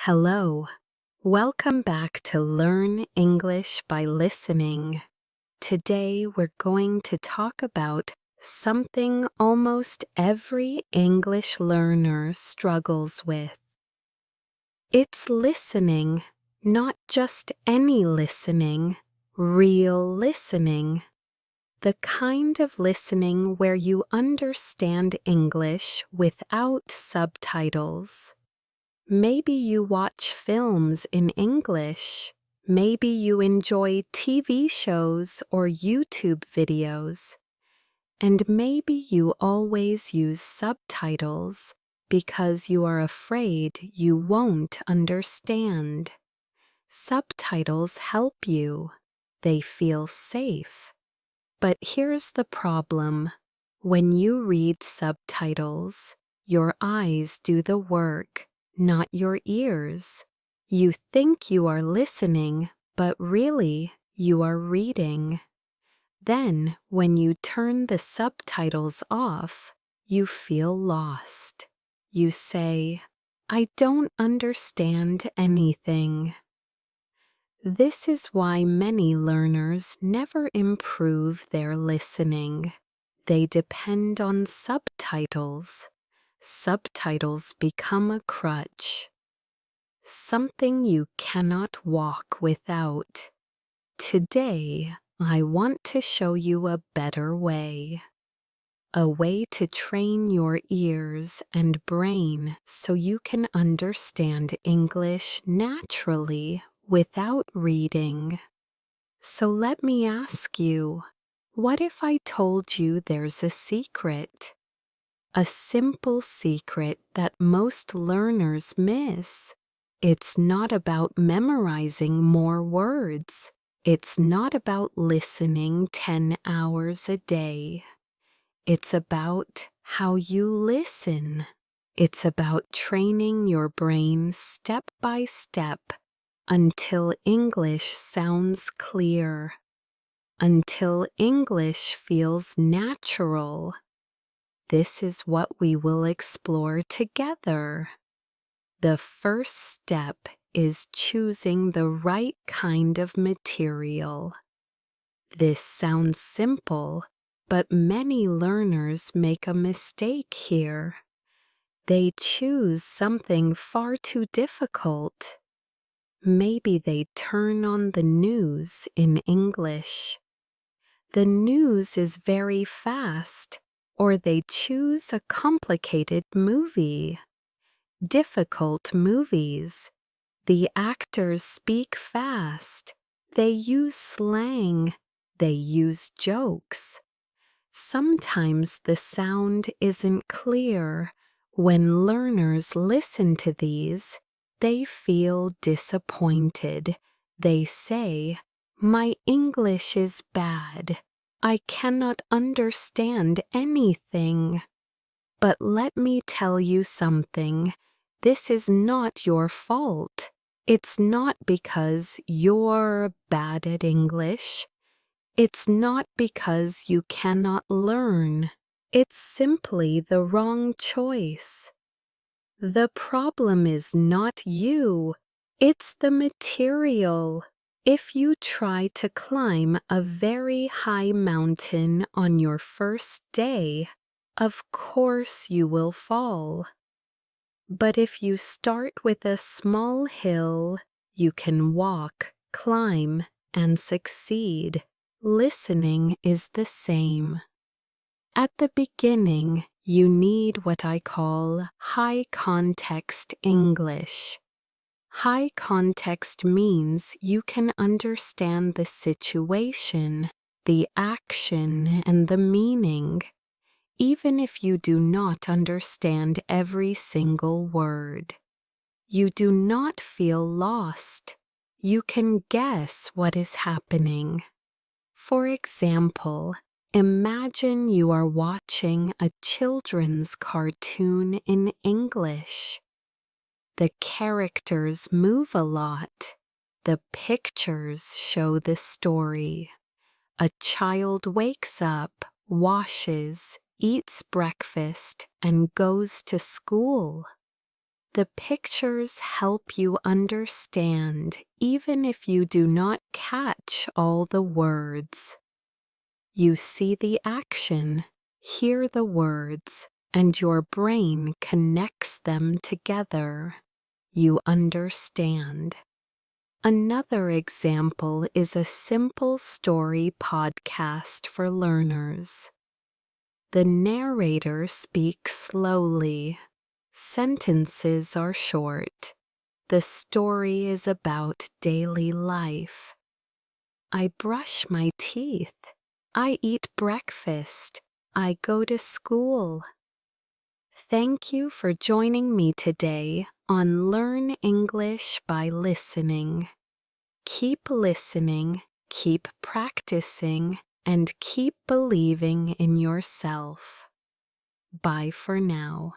Hello. Welcome back to Learn English by Listening. Today we're going to talk about something almost every English learner struggles with. It's listening, not just any listening, real listening. The kind of listening where you understand English without subtitles. Maybe you watch films in English. Maybe you enjoy TV shows or YouTube videos. And maybe you always use subtitles because you are afraid you won't understand. Subtitles help you. They feel safe. But here's the problem. When you read subtitles, your eyes do the work, not your ears. You think you are listening, but really you are reading. Then, when you turn the subtitles off, you feel lost. You say, "I don't understand anything." This is why many learners never improve their listening. They depend on subtitles. Subtitles become a crutch. Something you cannot walk without. Today, I want to show you a better way. A way to train your ears and brain so you can understand English naturally without reading. So let me ask you, what if I told you there's a secret? A simple secret that most learners miss. It's not about memorizing more words. It's not about listening 10 hours a day. It's about how you listen. It's about training your brain step by step until English sounds clear, until English feels natural. This is what we will explore together. The first step is choosing the right kind of material. This sounds simple, but many learners make a mistake here. They choose something far too difficult. Maybe they turn on the news in English. The news is very fast, or they choose a complicated movie. Difficult movies. The actors speak fast. They use slang. They use jokes. Sometimes the sound isn't clear. When learners listen to these, they feel disappointed. They say, "My English is bad. I cannot understand anything." But let me tell you something. This is not your fault. It's not because you're bad at English. It's not because you cannot learn. It's simply the wrong choice. The problem is not you. It's the material. If you try to climb a very high mountain on your first day, of course you will fall. But if you start with a small hill, you can walk, climb, and succeed. Listening is the same. At the beginning, you need what I call high context English. High context means you can understand the situation, the action, and the meaning, even if you do not understand every single word. You do not feel lost. You can guess what is happening. For example, imagine you are watching a children's cartoon in English. The characters move a lot. The pictures show the story. A child wakes up, washes, eats breakfast, and goes to school. The pictures help you understand even if you do not catch all the words. You see the action, hear the words, and your brain connects them together. You understand. Another example is a simple story podcast for learners. The narrator speaks slowly. Sentences are short. The story is about daily life. I brush my teeth. I eat breakfast. I go to school. Thank you for joining me today on Learn English by Listening. Keep listening, keep practicing, and keep believing in yourself. Bye for now.